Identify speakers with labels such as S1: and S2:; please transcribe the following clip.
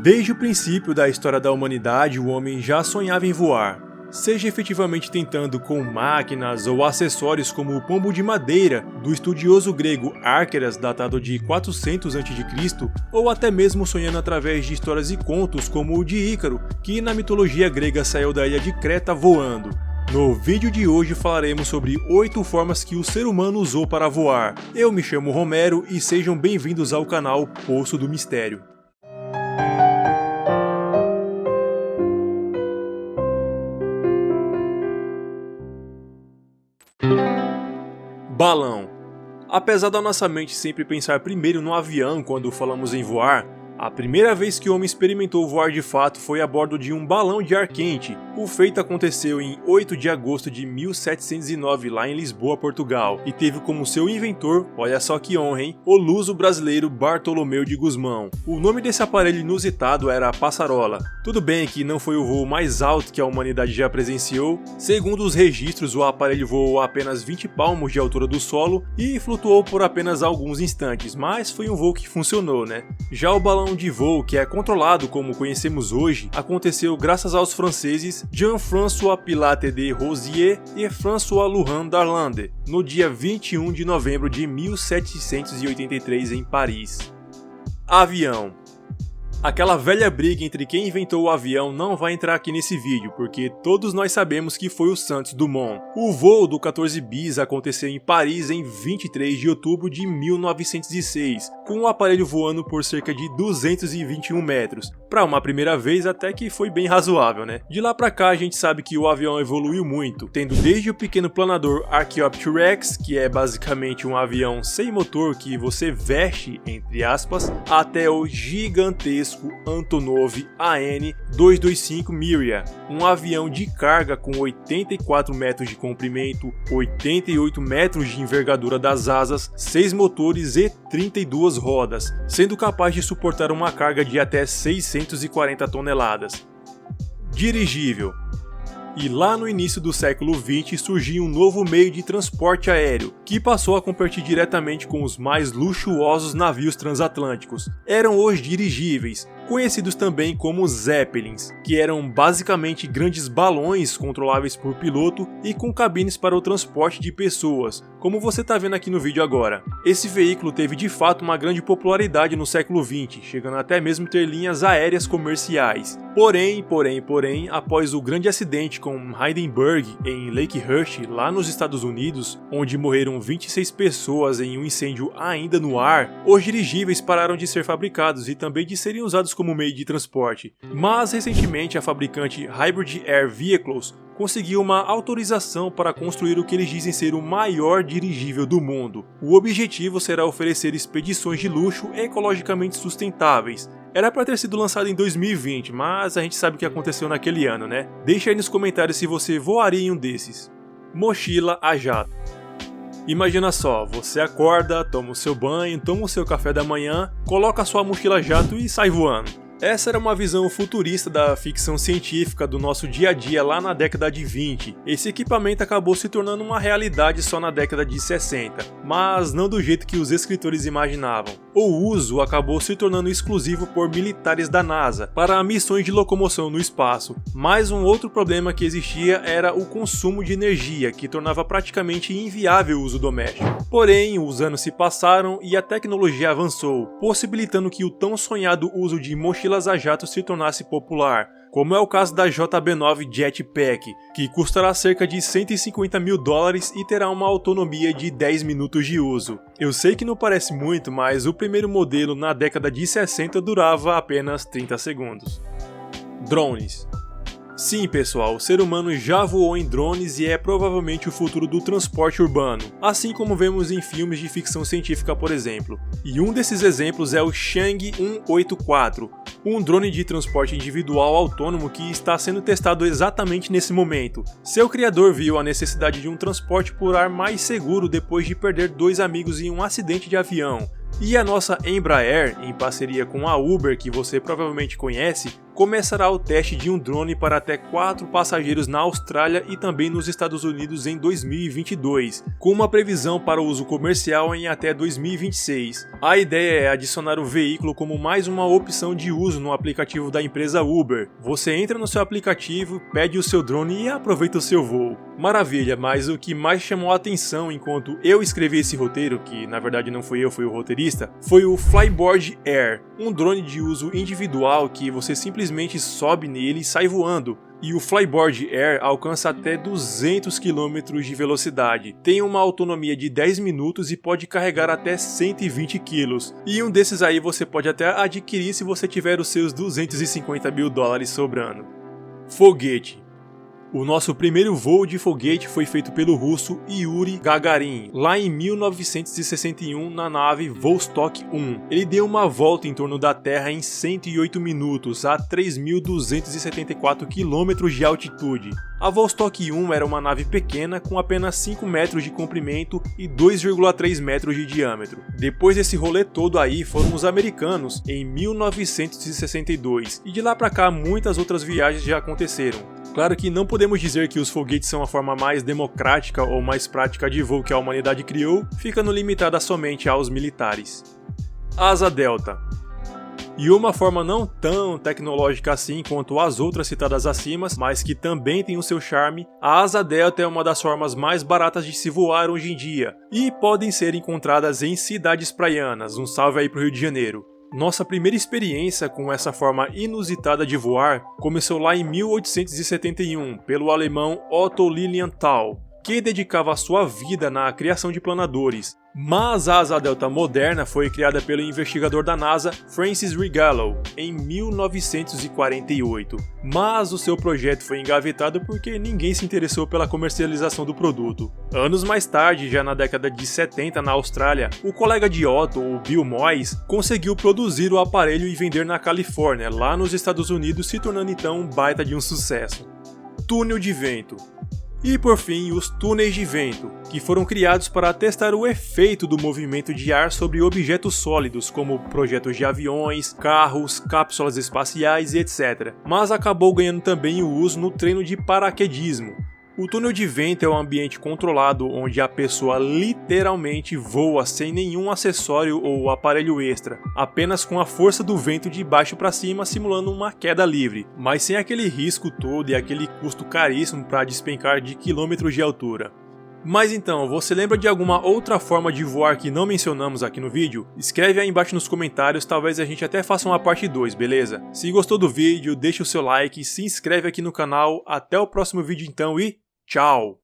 S1: Desde o princípio da história da humanidade, o homem já sonhava em voar. Seja efetivamente tentando com máquinas ou acessórios como o pombo de madeira do estudioso grego Árqueras, datado de 400 a.C., ou até mesmo sonhando através de histórias e contos como o de Ícaro, que na mitologia grega saiu da ilha de Creta voando. No vídeo de hoje falaremos sobre 8 formas que o ser humano usou para voar. Eu me chamo Romero e sejam bem-vindos ao canal Poço do Mistério. Balão. Apesar da nossa mente sempre pensar primeiro no avião quando falamos em voar, a primeira vez que o homem experimentou voar de fato foi a bordo de um balão de ar quente. O feito aconteceu em 8 de agosto de 1709 lá em Lisboa, Portugal, e teve como seu inventor, olha só que honra, hein, o luso brasileiro Bartolomeu de Gusmão. O nome desse aparelho inusitado era Passarola. Tudo bem que não foi o voo mais alto que a humanidade já presenciou. Segundo os registros, o aparelho voou a apenas 20 palmos de altura do solo e flutuou por apenas alguns instantes, mas foi um voo que funcionou, né? Já o balão de voo, que é controlado como conhecemos hoje, aconteceu graças aos franceses Jean-François Pilote de Rosier e François Louhan d'Arlande, no dia 21 de novembro de 1783 em Paris. Avião. Aquela velha briga entre quem inventou o avião não vai entrar aqui nesse vídeo, porque todos nós sabemos que foi o Santos Dumont. O voo do 14 bis aconteceu em Paris em 23 de outubro de 1906, com o aparelho voando por cerca de 221 metros. Para uma primeira vez até que foi bem razoável, né? De lá pra cá a gente sabe que o avião evoluiu muito, tendo desde o pequeno planador Archaeopteryx, que é basicamente um avião sem motor que você veste, entre aspas, até o gigantesco Antonov AN-225 Miria, um avião de carga com 84 metros de comprimento, 88 metros de envergadura das asas, 6 motores e 32 rodas, sendo capaz de suportar uma carga de até 640 toneladas. Dirigível. E lá no início do século XX surgiu um novo meio de transporte aéreo, que passou a competir diretamente com os mais luxuosos navios transatlânticos. Eram os dirigíveis, conhecidos também como Zeppelins, que eram basicamente grandes balões controláveis por piloto e com cabines para o transporte de pessoas, como você está vendo aqui no vídeo agora. Esse veículo teve de fato uma grande popularidade no século XX, chegando até mesmo ter linhas aéreas comerciais. Porém, após o grande acidente com Hindenburg em Lakehurst, lá nos Estados Unidos, onde morreram 26 pessoas em um incêndio ainda no ar, os dirigíveis pararam de ser fabricados e também de serem usados como meio de transporte. Mas recentemente a fabricante Hybrid Air Vehicles conseguiu uma autorização para construir o que eles dizem ser o maior dirigível do mundo. O objetivo será oferecer expedições de luxo ecologicamente sustentáveis. Era para ter sido lançado em 2020, mas a gente sabe o que aconteceu naquele ano, né? Deixa aí nos comentários se você voaria em um desses. Mochila a jato. Imagina só, você acorda, toma o seu banho, toma o seu café da manhã, coloca a sua mochila a jato e sai voando. Essa era uma visão futurista da ficção científica do nosso dia a dia lá na década de 20. Esse equipamento acabou se tornando uma realidade só na década de 60, mas não do jeito que os escritores imaginavam. O uso acabou se tornando exclusivo por militares da NASA para missões de locomoção no espaço. Mas um outro problema que existia era o consumo de energia, que tornava praticamente inviável o uso doméstico. Porém, os anos se passaram e a tecnologia avançou, possibilitando que o tão sonhado uso de mochilas a jato se tornasse popular, como é o caso da JB9 Jetpack, que custará cerca de $150 mil e terá uma autonomia de 10 minutos de uso. Eu sei que não parece muito, mas o primeiro modelo na década de 60 durava apenas 30 segundos. Drones. Sim, pessoal, o ser humano já voou em drones e é provavelmente o futuro do transporte urbano, assim como vemos em filmes de ficção científica, por exemplo. E um desses exemplos é o Chang 184, um drone de transporte individual autônomo que está sendo testado exatamente nesse momento. Seu criador viu a necessidade de um transporte por ar mais seguro depois de perder 2 amigos em um acidente de avião. E a nossa Embraer, em parceria com a Uber, que você provavelmente conhece, começará o teste de um drone para até 4 passageiros na Austrália e também nos Estados Unidos em 2022, com uma previsão para uso comercial em até 2026. A ideia é adicionar o veículo como mais uma opção de uso no aplicativo da empresa Uber. Você entra no seu aplicativo, pede o seu drone e aproveita o seu voo. Maravilha, mas o que mais chamou a atenção enquanto eu escrevi esse roteiro, que na verdade não fui eu, foi o roteirista, foi o Flyboard Air, um drone de uso individual que você simplesmente sobe nele e sai voando. E o Flyboard Air alcança até 200 km de velocidade, tem uma autonomia de 10 minutos e pode carregar até 120 kg. E um desses aí você pode até adquirir se você tiver os seus 250 mil dólares sobrando. Foguete. O nosso primeiro voo de foguete foi feito pelo russo Yuri Gagarin, lá em 1961 na nave Vostok 1. Ele deu uma volta em torno da Terra em 108 minutos, a 3.274 km de altitude. A Vostok 1 era uma nave pequena com apenas 5 metros de comprimento e 2,3 metros de diâmetro. Depois desse rolê todo aí foram os americanos em 1962 e de lá pra cá muitas outras viagens já aconteceram. Claro que não podemos dizer que os foguetes são a forma mais democrática ou mais prática de voo que a humanidade criou, ficando limitada somente aos militares. Asa Delta. E uma forma não tão tecnológica assim quanto as outras citadas acima, mas que também tem o seu charme, a Asa Delta é uma das formas mais baratas de se voar hoje em dia, e podem ser encontradas em cidades praianas, um salve aí pro Rio de Janeiro. Nossa primeira experiência com essa forma inusitada de voar começou lá em 1871 pelo alemão Otto Lilienthal, que dedicava a sua vida na criação de planadores. Mas a Asa Delta moderna foi criada pelo investigador da NASA Francis Rigallo em 1948, mas o seu projeto foi engavetado porque ninguém se interessou pela comercialização do produto. Anos mais tarde, já na década de 70 na Austrália, o colega de Otto, o Bill Moyes, conseguiu produzir o aparelho e vender na Califórnia, lá nos Estados Unidos, se tornando então um baita de um sucesso. Túnel de vento. E por fim, os túneis de vento, que foram criados para testar o efeito do movimento de ar sobre objetos sólidos, como projetos de aviões, carros, cápsulas espaciais e etc. Mas acabou ganhando também o uso no treino de paraquedismo. O túnel de vento é um ambiente controlado onde a pessoa literalmente voa sem nenhum acessório ou aparelho extra, apenas com a força do vento de baixo para cima simulando uma queda livre, mas sem aquele risco todo e aquele custo caríssimo para despencar de quilômetros de altura. Mas então, você lembra de alguma outra forma de voar que não mencionamos aqui no vídeo? Escreve aí embaixo nos comentários, talvez a gente até faça uma parte 2, beleza? Se gostou do vídeo, deixa o seu like, se inscreve aqui no canal, até o próximo vídeo então e tchau!